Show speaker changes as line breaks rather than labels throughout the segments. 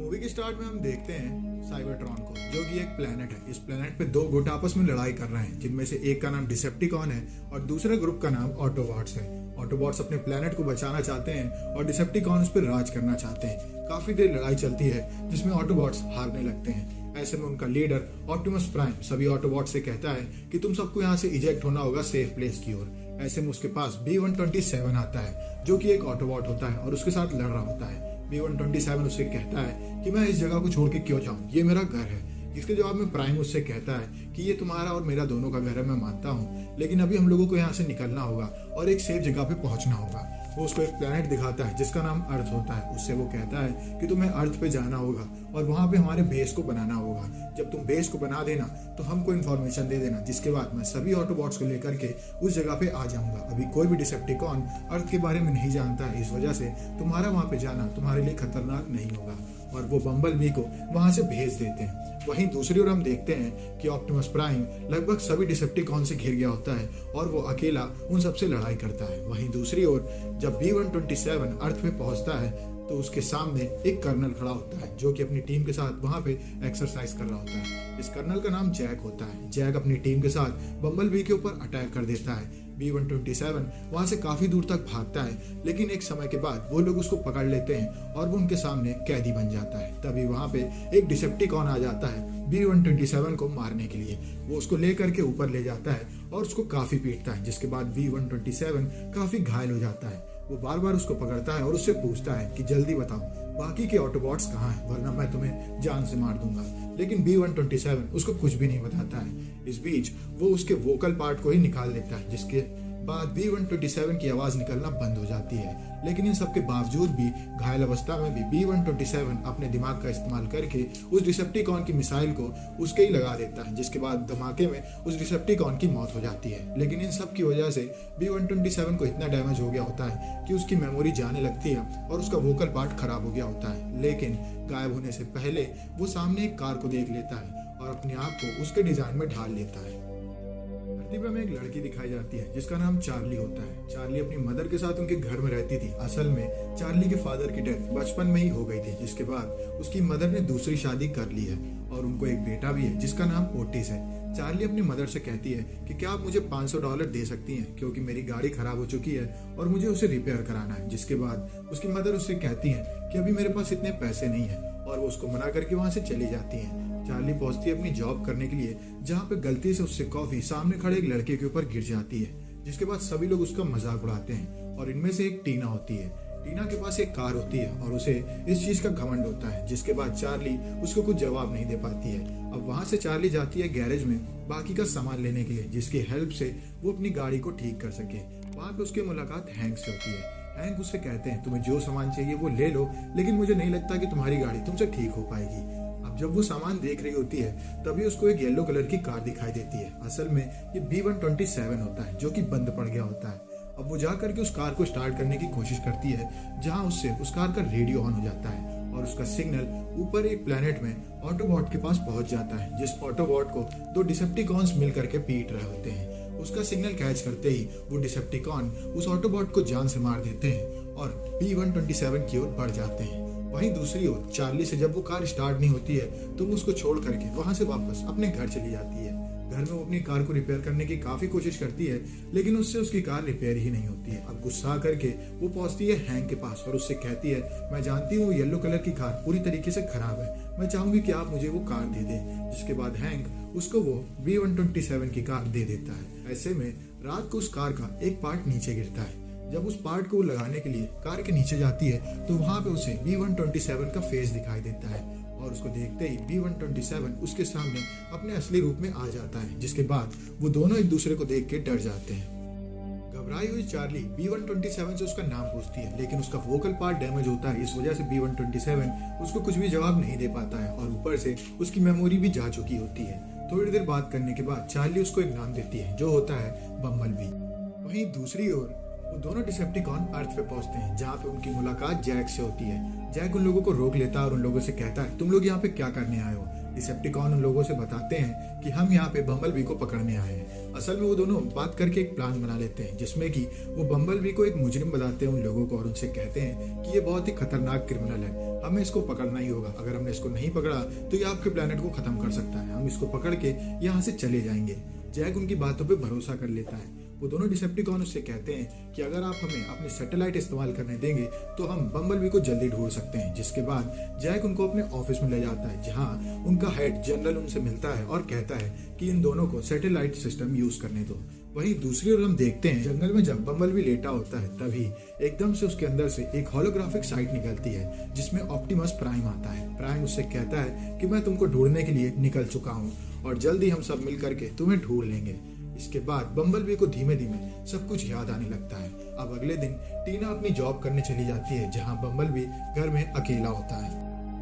Movie के start में हम देखते हैं साइबरट्रॉन को, जो कि एक प्लेनेट है। इस प्लेनेट पे दो गुट आपस में लड़ाई कर रहे हैं, जिनमें से एक का नाम डिसेप्टिकॉन है और दूसरे ग्रुप का नाम ऑटोबॉट्स है। ऑटोबॉट्स अपने प्लेनेट को बचाना चाहते हैं और डिसेप्टिकॉन उस पर राज करना चाहते हैं। काफी देर लड़ाई चलती है जिसमें ऑटोबॉट्स हारने लगते हैं। ऐसे में उनका लीडर ऑप्टिमस प्राइम सभी ऑटोबॉट्स से कहता है कि तुम सबको यहाँ से इजेक्ट होना होगा सेफ प्लेस की ओर। ऐसे में उसके पास B-127 आता है, जो कि एक ऑटोबॉट होता है और उसके साथ लड़ रहा होता है। B-127 उससे कहता है कि मैं इस जगह को छोड़ के क्यों जाऊं, ये मेरा घर है। इसके जवाब में प्राइम उससे कहता है कि ये तुम्हारा और मेरा दोनों का घर है, मैं मानता हूँ, लेकिन अभी हम लोगों को यहाँ से निकलना होगा और एक सेफ जगह पे पहुंचना होगा। वो उसको एक प्लेनेट दिखाता है जिसका नाम अर्थ होता है। उससे वो कहता है कि तुम्हें अर्थ पे जाना होगा और वहां पे हमारे बेस को बनाना होगा। जब तुम बेस को बना देना तो हमको इन्फॉर्मेशन दे देना, जिसके बाद मैं सभी ऑटोबॉट्स को लेकर के उस जगह पे आ जाऊंगा। अभी कोई भी डिसेप्टिकॉन अर्थ के बारे में नहीं जानता है, इस वजह से तुम्हारा वहां पे जाना तुम्हारे लिए खतरनाक नहीं होगा। और वो बम्बल बी को वहां से भेज देते हैं। वहीं दूसरी ओर हम देखते हैं कि ऑप्टिमस प्राइम लगभग सभी डिसेप्टिकॉन से घिर गया होता है और वो अकेला उन सबसे लड़ाई करता है। वहीं दूसरी ओर जब B-127 अर्थ पे पहुंचता है तो उसके सामने एक कर्नल खड़ा होता है, जो कि अपनी टीम के साथ वहां पे एक्सरसाइज कर रहा होता है। इस कर्नल का नाम जैक होता है। जैक अपनी टीम के साथ बम्बल बी के ऊपर अटैक कर देता है। B-127 वहां से काफी दूर तक भागता है, लेकिन एक समय के बाद वो लोग उसको पकड़ लेते हैं और वो उनके सामने कैदी बन जाता है। तभी वहां पे एक डिसेप्टिकॉन आ जाता है B-127 को मारने के लिए। वो उसको लेकर के ऊपर ले जाता है और उसको काफी पीटता है, जिसके बाद B-127 काफी घायल हो जाता है। वो बार बार उसको पकड़ता है और उससे पूछता है कि जल्दी बताओ बाकी के ऑटोबॉट्स कहाँ हैं, वरना मैं तुम्हें जान से मार दूंगा। लेकिन B-127 उसको कुछ भी नहीं बताता है। इस बीच वो उसके वोकल पार्ट को ही निकाल देता है, जिसके बाद B-127 की आवाज निकलना बंद हो जाती है। लेकिन इन सब के बावजूद भी घायल अवस्था में भी B-127 अपने दिमाग का इस्तेमाल करके उस डिसेप्टिकॉन की मिसाइल को उसके ही लगा देता है, जिसके बाद धमाके में उस डिसेप्टिकॉन की मौत हो जाती है। लेकिन इन सब की वजह से B-127 को इतना डैमेज हो गया होता है कि उसकी मेमोरी जाने लगती है और उसका वोकल पार्ट खराब हो गया होता है। लेकिन गायब होने से पहले वो सामने एक कार को देख लेता है और अपने आप को उसके डिजाइन में ढाल लेता है। धरती पर हमें एक लड़की दिखाई जाती है जिसका नाम चार्ली होता है। चार्ली अपनी मदर के साथ उनके घर में रहती थी। असल में चार्ली के फादर की डेथ बचपन में ही हो गई थी, जिसके बाद उसकी मदर ने दूसरी शादी कर ली है और उनको एक बेटा भी है जिसका नाम ओटिस है। चार्ली अपनी मदर से कहती है कि क्या आप मुझे $500 दे सकती हैं, क्योंकि मेरी गाड़ी खराब हो चुकी है और मुझे उसे रिपेयर कराना है। जिसके बाद उसकी मदर उससे कहती है कि अभी मेरे पास इतने पैसे नहीं है और वो उसको मना करके वहां से चली जाती है। चार्ली पहुंचती है अपनी जॉब करने के लिए, जहाँ पे गलती से उससे कॉफी सामने खड़े एक लड़के के ऊपर गिर जाती है, जिसके बाद सभी लोग उसका मजाक उड़ाते हैं। और इनमें से एक टीना होती है। टीना के पास एक कार होती है और उसे इस चीज का घमंड होता है, जिसके बाद चार्ली उसको कुछ जवाब नहीं दे पाती है। अब वहां से चार्ली जाती है गैरेज में बाकी का सामान लेने के लिए, जिसकी हेल्प से वो अपनी गाड़ी को ठीक कर सके। वहां पे उसकी मुलाकात हैंक से होती है। हैंक उससे कहते हैं तुम्हें जो सामान चाहिए वो ले लो, लेकिन मुझे नहीं लगता कि तुम्हारी गाड़ी तुमसे ठीक हो पाएगी। अब जब वो सामान देख रही होती है तभी उसको एक येलो कलर की कार दिखाई देती है। असल में ये B-127 होता है, जो कि बंद पड़ गया होता है। अब वो जा करके उस कार को स्टार्ट करने की कोशिश करती है, जहां उससे उस कार का रेडियो ऑन हो जाता है और उसका सिग्नल ऊपर एक प्लेनेट में ऑटोबॉट के पास पहुंच जाता है, जिस ऑटोबॉट को दो डिसेप्टिकॉन्स मिल करके पीट रहे होते हैं। उसका सिग्नल कैच करते ही वो डिसेप्टिकॉन उस ऑटोबॉट को जान से मार देते हैं और B-127 की ओर बढ़ जाते हैं। वहीं दूसरी ओर चार्ली से जब वो कार स्टार्ट नहीं होती है तो वो उसको छोड़ करके वहां से वापस अपने घर चली जाती है। घर में वो अपनी कार को रिपेयर करने की काफी कोशिश करती है, लेकिन उससे उसकी कार रिपेयर ही नहीं होती है। अब गुस्सा करके वो पहुंचती है हैंक के पास और उससे कहती है मैं जानती हूँ येलो कलर की कार पूरी तरीके से खराब है, मैं चाहूंगी कि आप मुझे वो कार दे दें। जिसके बाद हैंक उसको वो B-127 की कार दे देता है। ऐसे में रात को उस कार का एक पार्ट नीचे गिरता है। जब उस पार्ट को लगाने के लिए कार के नीचे जाती है तो वहां पे उसे B-127 का फेस दिखाई देता है और उसको देखते ही B-127 उसके सामने अपने असली रूप में आ जाता है, जिसके बाद वो दोनों एक दूसरे को देख के डर जाते हैं। घबराई हुई चार्ली B-127 से उसका नाम पूछती है, लेकिन उसका वोकल पार्ट डैमेज होता है। इस वजह से B-127 उसको कुछ भी जवाब नहीं दे पाता है और ऊपर से उसकी मेमोरी भी जा चुकी होती है। थोड़ी देर बात करने के बाद चार्ली उसको एक नाम देती है, जो होता है बम्बल बी। वहीं दूसरी ओर वो दोनों डिसेप्टिकॉन अर्थ पे पहुंचते हैं, जहाँ पे उनकी मुलाकात जैक से होती है। जैक उन लोगों को रोक लेता है और उन लोगों से कहता है तुम लोग यहाँ पे क्या करने आए हो। डिसेप्टिकॉन उन लोगों से बताते हैं कि हम यहाँ पे बम्बलबी को पकड़ने आए हैं। असल में वो दोनों बात करके एक प्लान बना लेते हैं जिसमें कि वो बम्बलबी को एक मुजरिम बताते हैं उन लोगों को और उनसे कहते हैं कि ये बहुत ही खतरनाक क्रिमिनल है, हमें इसको पकड़ना ही होगा। अगर हमने इसको नहीं पकड़ा तो ये आपके प्लेनेट को खत्म कर सकता है, हम इसको पकड़ के यहाँ से चले जाएंगे। जैक उनकी बातों पे भरोसा कर लेता है। वो दोनों डिसेप्टिकॉन उससे कहते हैं कि अगर आप हमें अपने सैटेलाइट इस्तेमाल करने देंगे तो हम बम्बलबी को जल्दी ढूंढ सकते हैं। जिसके बाद जैक उनको अपने ऑफिस में ले जाता है जहां उनका हेड जनरल उनसे मिलता है और कहता है कि इन दोनों को सैटेलाइट सिस्टम यूज करने दो। वहीं दूसरी ओर हम देखते हैं जंगल में जब बम्बलबी लेटा होता है तभी एकदम से उसके अंदर से एक होलोग्राफिक साइट निकलती है जिसमें ऑप्टिमस प्राइम आता है। प्राइम उससे कहता है कि मैं तुमको ढूंढने के लिए निकल चुका हूँ और जल्दी हम सब मिल करके तुम्हें ढूंढ लेंगे। इसके बाद बम्बलबी को धीमे धीमे सब कुछ याद आने लगता है। अब अगले दिन टीना अपनी जॉब करने चली जाती है जहां बम्बलबी घर में अकेला होता है।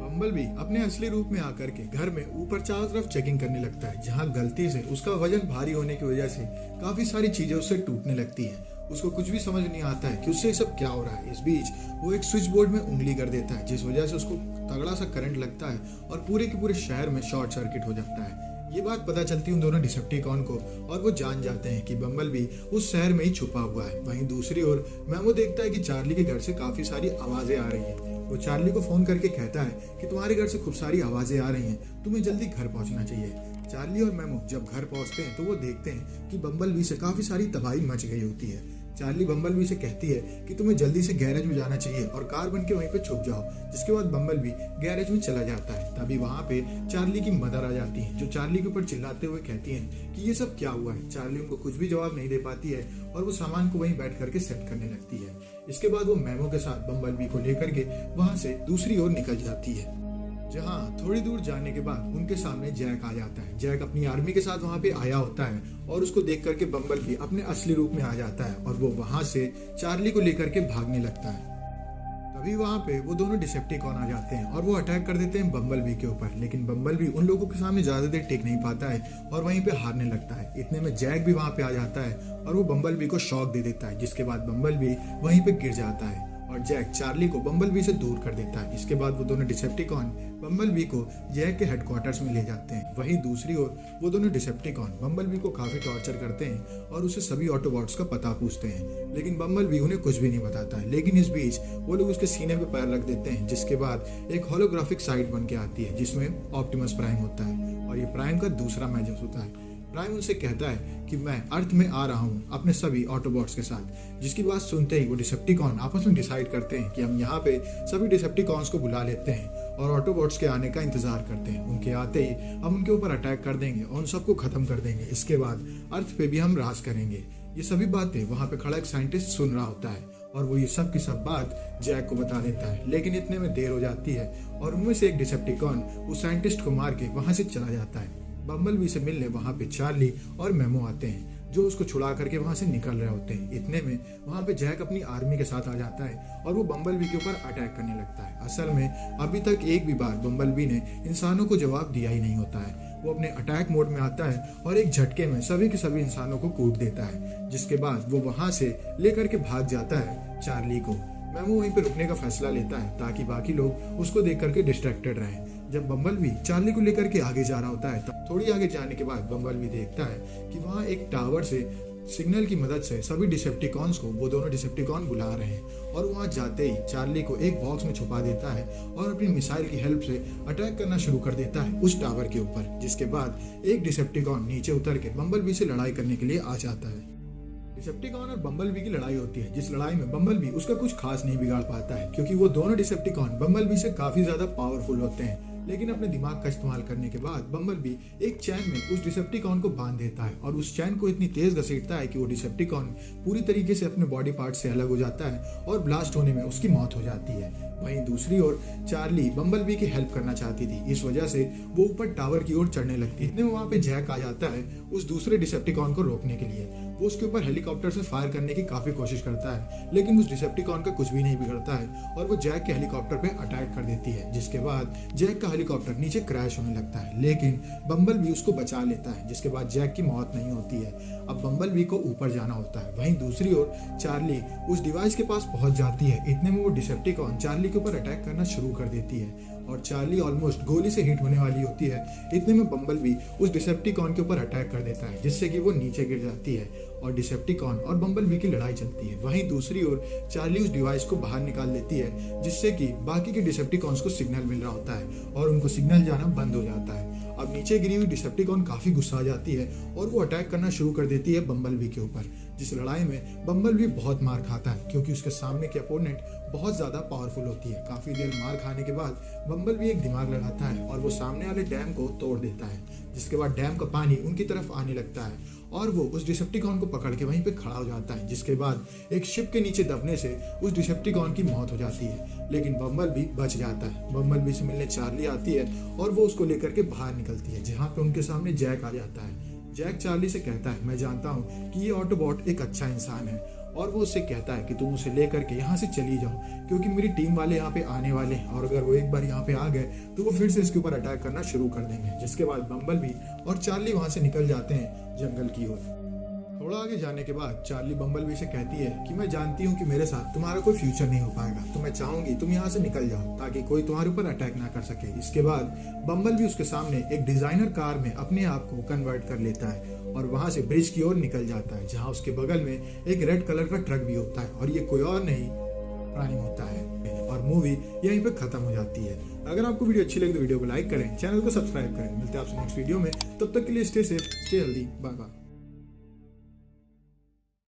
बम्बलबी अपने असली रूप में आकर के घर में ऊपर चारों तरफ चेकिंग करने लगता है जहां गलती से उसका वजन भारी होने की वजह से काफी सारी चीजें उससे टूटने लगती हैं। उसको कुछ भी समझ नहीं आता है कि उससे सब क्या हो रहा है। इस बीच वो एक स्विच बोर्ड में उंगली कर देता है जिस वजह से उसको तगड़ा सा करंट लगता है और पूरे के पूरे शहर में शॉर्ट सर्किट हो जाता है। ये बात पता चलती है उन दोनों डिसेप्टिकॉन को और वो जान जाते हैं कि बम्बलबी उस शहर में ही छुपा हुआ है। वहीं दूसरी ओर मैमो देखता है कि चार्ली के घर से काफी सारी आवाजें आ रही हैं। वो चार्ली को फोन करके कहता है कि तुम्हारे घर से खूब सारी आवाजें आ रही हैं, तुम्हें जल्दी घर पहुंचना चाहिए। चार्ली और मैमो जब घर पहुंचते हैं तो वो देखते हैं कि बम्बलबी से काफी सारी तबाही मच गई होती है। चार्ली बम्बलबी से कहती है कि तुम्हें जल्दी से गैरेज में जाना चाहिए और कार बन के वहीं पे छुप जाओ। जिसके बाद बम्बलबी गैरेज में चला जाता है। तभी वहां पे चार्ली की मदर आ जाती है जो चार्ली के ऊपर चिल्लाते हुए कहती हैं कि ये सब क्या हुआ है। चार्ली उनको कुछ भी जवाब नहीं दे पाती है और वो सामान को वहीं बैठ करके सेट करने लगती है। इसके बाद वो मैमो के साथ बम्बलबी को लेकर के वहां से दूसरी ओर निकल जाती है जहां थोड़ी दूर जाने के बाद उनके सामने जैक आ जाता है। जैक अपनी आर्मी के साथ वहां पे आया होता है और उसको देख करके बम्बलबी अपने असली रूप में आ जाता है और वो वहां से चार्ली को लेकर के भागने लगता है। तभी वहां पे वो दोनों डिसेप्टिकॉन आ जाते हैं और वो अटैक कर देते हैं बम्बलबी के ऊपर। लेकिन बम्बलबी उन लोगों के सामने ज्यादा देर टिक नहीं पाता है और वहीं पे हारने लगता है। इतने में जैक भी वहां पे आ जाता है और वो बम्बलबी को शॉक दे देता है। जिसके बाद बम्बलबी वहीं पे गिर जाता है और जैक चार्ली को बम्बलबी से दूर कर देता है। इसके बाद वो दोनों डिसेप्टिकॉन बम्बलबी को जैक के हेडक्वार्टर्स में ले जाते हैं। वहीं दूसरी ओर वो दोनों डिसेप्टिकॉन बम्बलबी को काफी टॉर्चर करते हैं और उसे सभी ऑटोबॉट्स का पता पूछते हैं। लेकिन बम्बलबी उन्हें कुछ भी नहीं बताता है। लेकिन इस बीच वो लोग उसके सीने पे पैर रख देते हैं जिसके बाद एक होलोग्राफिक साइट बन के आती है जिसमें ऑप्टिमस प्राइम होता है और ये प्राइम का दूसरा मैजर्स होता है। प्राइम उनसे कहता है कि मैं अर्थ में आ रहा हूँ अपने सभी ऑटोबॉट्स के साथ। जिसकी बात सुनते ही वो डिसेप्टिकॉन आपस में डिसाइड करते हैं कि हम यहाँ पे सभी डिसेप्टिकॉन्स को बुला लेते हैं और ऑटोबॉट्स के आने का इंतजार करते हैं। उनके आते ही हम उनके ऊपर अटैक कर देंगे और उन सबको खत्म कर देंगे। इसके बाद अर्थ पे भी हम राज करेंगे। ये सभी बातें वहां पे खड़ा एक साइंटिस्ट सुन रहा होता है और वो ये सब की सब बात जैक को बता देता है। लेकिन इतने में देर हो जाती है और उनमें से एक डिसेप्टिकॉन उस साइंटिस्ट को मार के वहां से चला जाता है। बम्बलबी से मिलने वहां पे चार्ली और मैमो आते हैं जो उसको छुड़ा करके वहां से निकल रहे होते हैं। इतने में वहां पे जैक अपनी आर्मी के साथ आ जाता है और वो बम्बलबी के ऊपर अटैक करने लगता है। असल में अभी तक एक भी बार बम्बलबी ने इंसानों को जवाब दिया ही नहीं होता है। वो अपने अटैक मोड में आता है और एक झटके में सभी के सभी इंसानों को कूट देता है। जिसके बाद वो वहां से लेकर के भाग जाता है चार्ली को। मैमो वहीं पे रुकने का फैसला लेता है ताकि बाकी लोग उसको देख करके डिस्ट्रैक्टेड रहें। जब बम्बलबी चार्ली को लेकर के आगे जा रहा होता है तब थोड़ी आगे जाने के बाद बम्बलबी देखता है कि वहाँ एक टावर से सिग्नल की मदद से सभी डिसेप्टिकॉन्स को वो दोनों डिसेप्टिकॉन बुला रहे हैं और वहाँ जाते ही चार्ली को एक बॉक्स में छुपा देता है और अपनी मिसाइल की हेल्प से अटैक करना शुरू कर देता है उस टावर के ऊपर। जिसके बाद एक डिसेप्टिकॉन नीचे उतर के बम्बलबी से लड़ाई करने के लिए आ जाता है। डिसेप्टिकॉन और बम्बलबी की लड़ाई होती है जिस लड़ाई में बम्बलबी उसका कुछ खास नहीं बिगाड़ पाता है क्योंकि वो दोनों डिसेप्टिकॉन बम्बलबी से काफी ज्यादा पावरफुल होते हैं। लेकिन अपने दिमाग का इस्तेमाल करने के बाद बम्बलबी एक चैन में उस डिसेप्टिकॉन को बांध देता है और उस चैन को इतनी तेज घसीटता है कि वो डिसेप्टिकॉन पूरी तरीके से अपने बॉडी पार्ट से अलग हो जाता है और ब्लास्ट होने में उसकी मौत हो जाती है। वहीं दूसरी ओर चार्ली बम्बलबी की हेल्प करना चाहती थी, इस वजह से वो ऊपर टावर की ओर चढ़ने लगती है। इतने में वहां पे जैक आ जाता है उस दूसरे डिसेप्टिकॉन को रोकने के लिए। वो उसके ऊपर हेलीकॉप्टर से फायर करने की काफी कोशिश करता है लेकिन उस डिसेप्टिकॉन का कुछ भी नहीं बिगड़ता है और वो जैक के हेलीकॉप्टर पे अटैक कर देती है। जिसके बाद जैक का हेलीकॉप्टर नीचे क्रैश होने लगता है लेकिन बम्बलबी उसको बचा लेता है। जिसके बाद जैक की मौत नहीं होती है। अब बम्बलबी को ऊपर जाना होता है। वहीं दूसरी ओर चार्ली उस डिवाइस के पास पहुंच जाती है। इतने में वो डिसेप्टिकॉन चार्ली चार्ली के ऊपर अटैक करना शुरू कर देती है और चार्ली ऑलमोस्ट गोली से हिट होने वाली होती है। इतने में बम्बलबी उस डिसेप्टिकॉन के ऊपर अटैक कर देता है जिससे कि वो नीचे गिर जाती है और डिसेप्टिकॉन और बम्बलबी की लड़ाई चलती है। वहीं दूसरी ओर चार्ली उस डिवाइस को बाहर निकाल लेती है जिससे कि बाकी के डिसेप्टिकॉन्स को सिग्नल मिल रहा होता है और उनको सिग्नल जाना बंद हो जाता है। अब नीचे गिरी हुई डिसेप्टिकॉन काफी गुस्सा आ जाती है और वो अटैक करना शुरू कर देती है बम्बलबी के ऊपर, जिस लड़ाई में बम्बलबी बहुत मार खाता है क्योंकि उसके सामने की अपोनेंट बहुत ज्यादा पावरफुल होती है। काफी देर मार खाने के बाद बम्बलबी एक दिमाग लगाता है और वो सामने वाले डैम को तोड़ देता है, जिसके बाद डैम का पानी उनकी तरफ आने लगता है और वो उस डिसेप्टिकॉन को पकड़ के वहीं पे खड़ा हो जाता है, जिसके बाद एक शिप के नीचे दबने से उस डिसेप्टिकॉन की मौत हो जाती है। लेकिन बम्बलबी बच जाता है। बम्बलबी से मिलने चार्ली आती है और वो उसको लेकर के बाहर निकलती है, जहाँ पे उनके सामने जैक आ जाता है। जैक चार्ली से कहता है, मैं जानता हूँ कि ये ऑटोबॉट एक अच्छा इंसान है, और वो उससे कहता है कि तुम उसे लेकर के यहाँ से चली जाओ क्योंकि मेरी टीम वाले यहाँ पे आने वाले हैं और अगर वो एक बार यहाँ पे आ गए तो वो फिर से इसके ऊपर अटैक करना शुरू कर देंगे। जिसके बाद बम्बलबी और चार्ली वहाँ से निकल जाते हैं जंगल की ओर। थोड़ा आगे जाने के बाद चार्ली बम्बलबी से कहती है कि मैं जानती हूँ कि मेरे साथ तुम्हारा कोई फ्यूचर नहीं हो पाएगा, तो मैं चाहूंगी तुम यहाँ से निकल जाओ ताकि कोई तुम्हारे ऊपर अटैक ना कर सके। इसके बाद बम्बलबी उसके सामने एक डिजाइनर कार में अपने आप को कन्वर्ट कर लेता है और वहां से ब्रिज की ओर निकल जाता है, जहाँ उसके बगल में एक रेड कलर का ट्रक भी होता है और ये कोई और नहीं प्राइम होता है। और मूवी यहीं पे खत्म हो जाती है। अगर आपको वीडियो अच्छी लगी तो वीडियो को लाइक करें, चैनल को सब्सक्राइब करें। मिलते हैं आपसे नेक्स्ट वीडियो में, तब तक के लिए stay safe, stay healthy, bye bye.